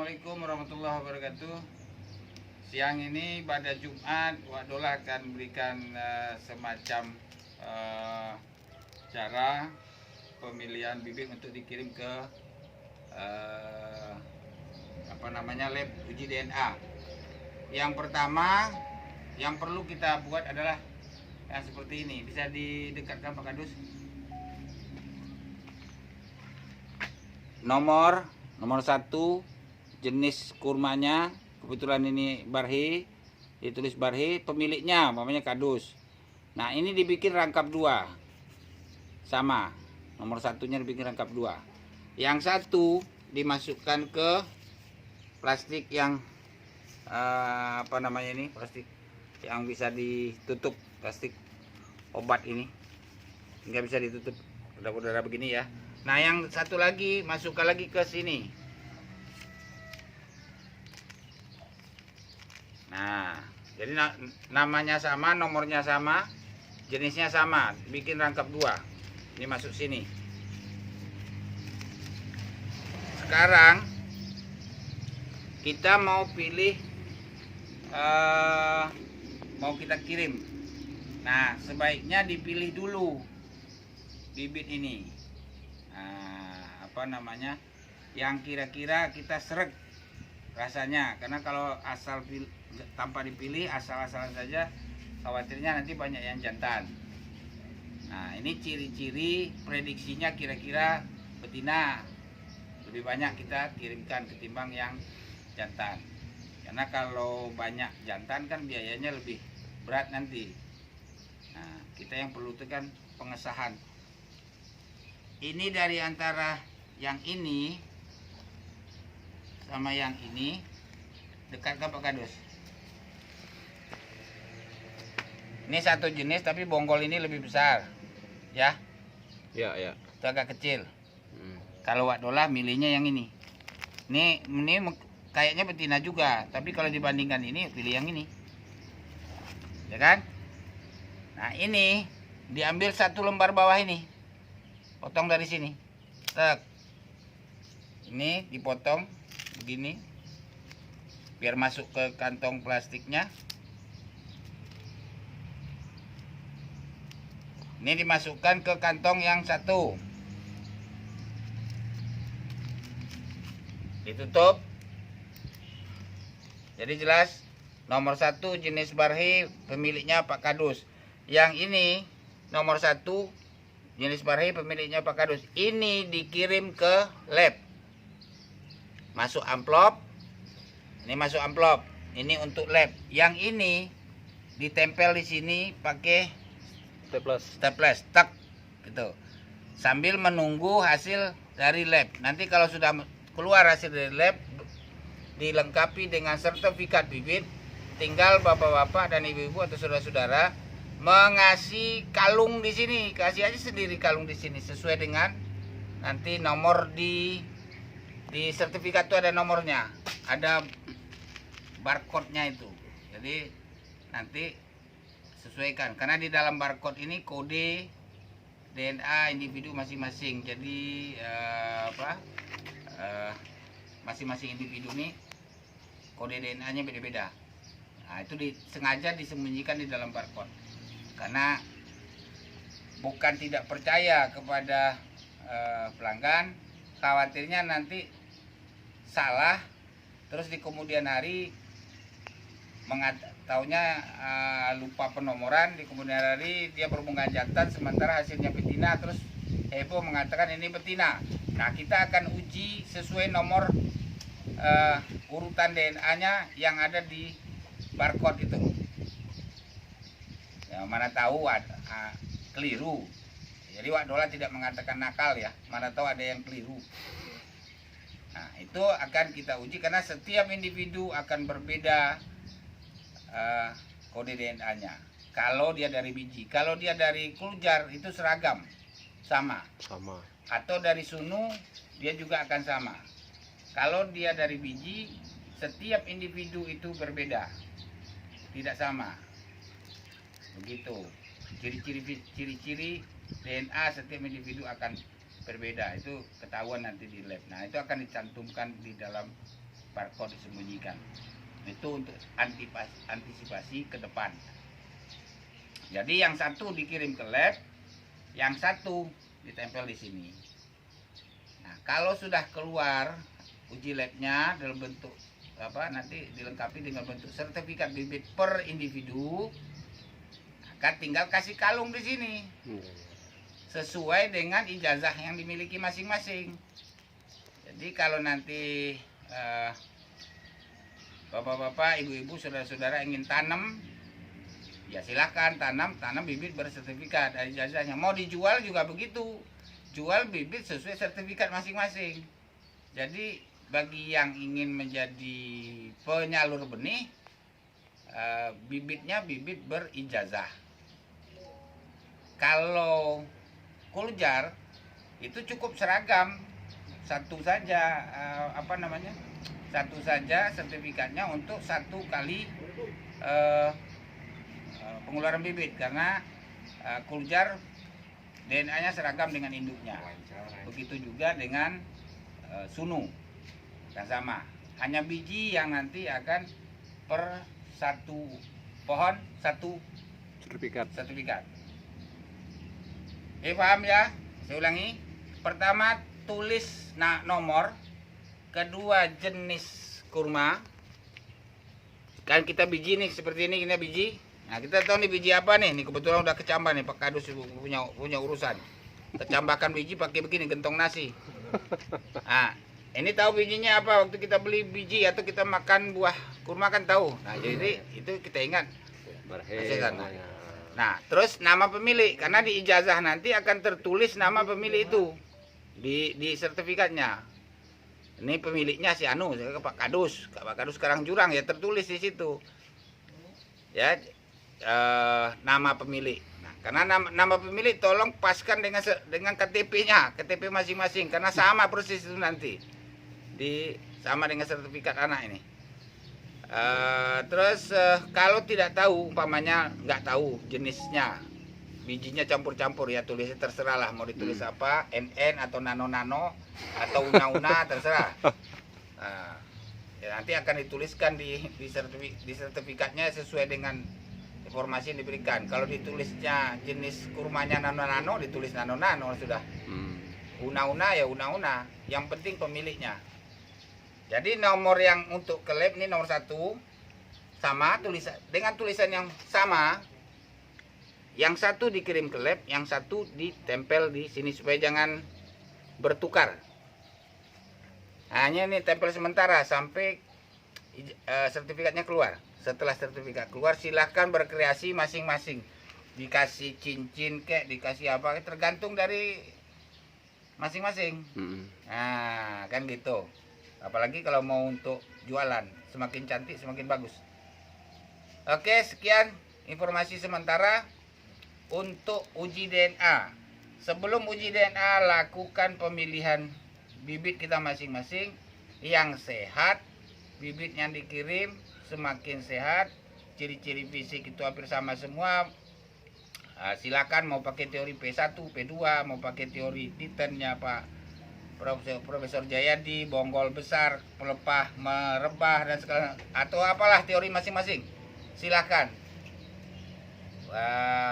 Assalamualaikum warahmatullahi wabarakatuh. Siang ini pada Jumat, Wak Dola akan berikan semacam cara pemilihan bibit untuk dikirim ke lab uji DNA. Yang pertama yang perlu kita buat adalah yang seperti ini. Bisa didekatkan Pak Kadus. Nomor 1 jenis kurmanya, kebetulan ini barhi, ditulis barhi, pemiliknya namanya Kadus. Nah, ini dibikin rangkap 2. Sama. Nomor 1-nya dibikin rangkap 2. Yang satu dimasukkan ke plastik yang plastik yang bisa ditutup, plastik obat ini. Nggak bisa ditutup udara-udara begini ya. Nah, yang satu lagi masukkan lagi ke sini. Nah, jadi namanya sama, nomornya sama, jenisnya sama, bikin rangkap 2. Ini masuk sini. Sekarang kita mau pilih, mau kita kirim. Nah, sebaiknya dipilih dulu bibit ini. Yang kira-kira kita sreg rasanya, karena kalau asal tanpa dipilih asal-asalan saja, khawatirnya nanti banyak yang jantan. Nah, ini ciri-ciri prediksinya kira-kira betina lebih banyak kita kirimkan ketimbang yang jantan, karena kalau banyak jantan kan biayanya lebih berat nanti. Nah, kita yang perlu itu kan pengesahan. Ini dari antara yang ini sama yang ini, dekatkan Pak Kadus. Ini satu jenis tapi bonggol ini lebih besar, ya? Ya. Itu agak kecil. Kalau Wak Dola milihnya yang ini. Ini kayaknya betina juga, tapi kalau dibandingkan ini pilih yang ini, ya kan? Nah, ini diambil 1 lembar bawah ini, potong dari sini. Tek. Ini dipotong begini biar masuk ke kantong plastiknya. Ini dimasukkan ke kantong yang satu, ditutup. Jadi jelas nomor 1 jenis barhi, pemiliknya Pak Kadus. Yang ini nomor 1 jenis barhi, pemiliknya Pak Kadus. Ini dikirim ke lab. Masuk amplop. Ini masuk amplop. Ini untuk lab. Yang ini ditempel di sini pakai staples, tak gitu. Sambil menunggu hasil dari lab. Nanti kalau sudah keluar hasil dari lab, dilengkapi dengan sertifikat bibit, tinggal bapak-bapak dan ibu-ibu atau saudara-saudara mengasih kalung di sini. Kasih aja sendiri kalung di sini sesuai dengan nanti nomor di sertifikat itu ada nomornya, ada barcode-nya itu. Jadi nanti sesuaikan, karena di dalam barcode ini kode DNA individu masing-masing. Jadi masing-masing individu ini kode DNA-nya beda-beda. Nah, itu sengaja disembunyikan di dalam barcode, karena bukan tidak percaya kepada pelanggan, khawatirnya nanti salah, terus di kemudian hari taunya lupa penomoran, di kemudian hari dia berhubungan jantan sementara hasilnya betina, terus heboh mengatakan ini betina. Nah, kita akan uji sesuai nomor urutan DNA-nya yang ada di barcode itu. Ya, mana tahu keliru. Jadi Wak Dola tidak mengatakan nakal ya, mana tahu ada yang keliru. Nah, itu akan kita uji karena setiap individu akan berbeda kode DNA-nya. Kalau dia dari biji, kalau dia dari kelujar itu seragam, sama. Atau dari sunu dia juga akan sama. Kalau dia dari biji, setiap individu itu berbeda, tidak sama. Begitu. Ciri-ciri DNA setiap individu akan berbeda, itu ketahuan nanti di lab. Nah, itu akan dicantumkan di dalam barcode disembunyikan. Itu untuk antisipasi ke depan. Jadi yang satu dikirim ke lab, yang satu ditempel di sini. Nah, kalau sudah keluar uji labnya dalam bentuk apa, nanti dilengkapi dengan bentuk sertifikat bibit per individu, akan tinggal kasih kalung di sini sesuai dengan ijazah yang dimiliki masing-masing. Jadi kalau nanti bapak-bapak, ibu-ibu, saudara-saudara ingin tanam, ya silakan tanam bibit bersertifikat dari ijazahnya. Mau dijual juga begitu, jual bibit sesuai sertifikat masing-masing. Jadi bagi yang ingin menjadi penyalur benih, bibitnya bibit berijazah. Kalau kuljar itu cukup seragam, satu saja satu saja sertifikatnya untuk satu kali pengeluaran bibit, karena kuljar DNA-nya seragam dengan induknya. Begitu juga dengan sunu, dan sama. Hanya biji yang nanti akan per satu pohon satu sertifikat. Paham ya? Saya ulangi. Pertama tulis nomor, kedua jenis kurma. Kan kita biji nih seperti ini biji. Nah, kita tahu nih biji apa nih? Nih kebetulan udah kecambah nih, Pak Kadus punya urusan. Kecambahkan biji pakai begini, gentong nasi. Nah, ini tahu bijinya apa? Waktu kita beli biji atau kita makan buah kurma kan tahu. Nah, jadi itu kita ingat. Nah, terus nama pemilik, karena di ijazah nanti akan tertulis nama pemilik itu di sertifikatnya. Ini pemiliknya si Anu, Pak Kadus Karangjurang, ya tertulis di situ. Ya, nama pemilik. Nah, karena nama pemilik tolong paskan dengan KTP-nya, KTP masing-masing, karena sama persis itu nanti. Sama dengan sertifikat anak ini. Terus kalau tidak tahu, umpamanya nggak tahu jenisnya, bijinya campur-campur, ya tulisnya terserah lah, mau ditulis apa, NN atau nano-nano atau una-una, terserah. Ya, nanti akan dituliskan di sertifikatnya sesuai dengan informasi yang diberikan. Kalau ditulisnya jenis kurmanya nano-nano, ditulis nano-nano sudah. Una-una ya una-una, yang penting pemiliknya. Jadi nomor yang untuk ke lab ini nomor 1 sama dengan tulisan yang sama. Yang satu dikirim ke lab, yang satu ditempel di sini supaya jangan bertukar. Hanya ini tempel sementara sampai sertifikatnya keluar. Setelah sertifikat keluar, silahkan berkreasi masing-masing. Dikasih cincin kek, dikasih apa, tergantung dari masing-masing. Nah, kan gitu. Apalagi kalau mau untuk jualan, semakin cantik semakin bagus. Oke, sekian informasi sementara untuk uji DNA. Sebelum uji DNA, lakukan pemilihan bibit kita masing-masing yang sehat. Bibit yang dikirim semakin sehat, ciri-ciri fisik itu hampir sama semua. Silakan mau pakai teori P1, P2, mau pakai teori Titannya Pak Profesor Jayadi, bonggol besar, pelepah, merebah, dan segala, atau apalah teori masing-masing, silahkan.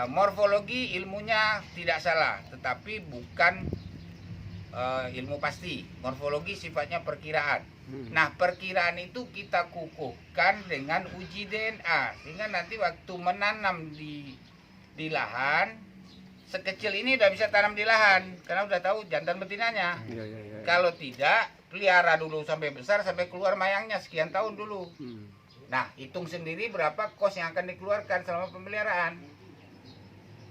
Morfologi ilmunya tidak salah, tetapi bukan ilmu pasti. Morfologi sifatnya perkiraan. Nah, perkiraan itu kita kukuhkan dengan uji DNA, sehingga nanti waktu menanam di lahan, sekecil ini udah bisa tanam di lahan karena udah tahu jantan betinanya. Ya. Kalau tidak, pelihara dulu sampai besar, sampai keluar mayangnya sekian tahun dulu. Nah, hitung sendiri berapa kos yang akan dikeluarkan selama pemeliharaan.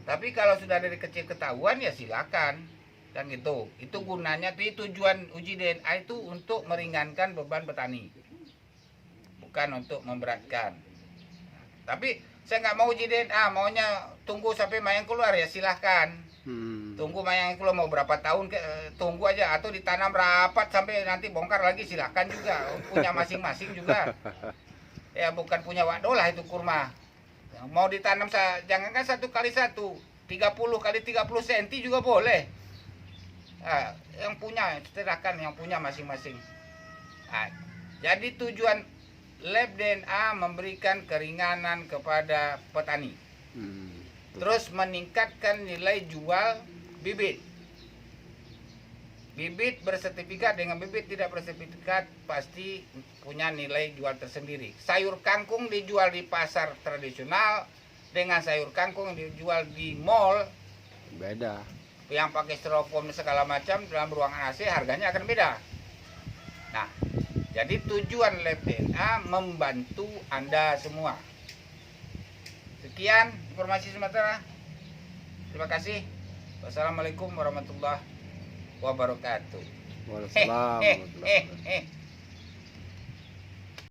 Tapi kalau sudah dari kecil ketahuan, ya silakan, kan gitu. Itu gunanya, tujuan uji DNA itu untuk meringankan beban petani, bukan untuk memberatkan. Tapi saya nggak mau uji DNA, maunya tunggu sampai mayang keluar, ya silahkan. Tunggu mayang keluar, mau berapa tahun tunggu aja, atau ditanam rapat sampai nanti bongkar lagi, silahkan juga. Punya masing-masing juga. Ya bukan punya wadolah itu kurma. Mau ditanam, jangankan 1 kali 1, 30 kali 30 cm juga boleh. Nah, yang punya silahkan, yang punya masing-masing. Nah, Jadi tujuan lab DNA memberikan keringanan kepada petani. Terus meningkatkan nilai jual bibit. Bibit bersertifikat dengan bibit tidak bersertifikat pasti punya nilai jual tersendiri. Sayur kangkung dijual di pasar tradisional dengan sayur kangkung yang dijual di mall Beda. yang pakai styrofoam segala macam dalam ruangan AC harganya akan beda. Nah, jadi tujuan lab DNA membantu Anda semua. Sekian informasi sementara. Terima kasih. Wassalamualaikum warahmatullahi wabarakatuh. Waalaikumsalam warahmatullahi wabarakatuh.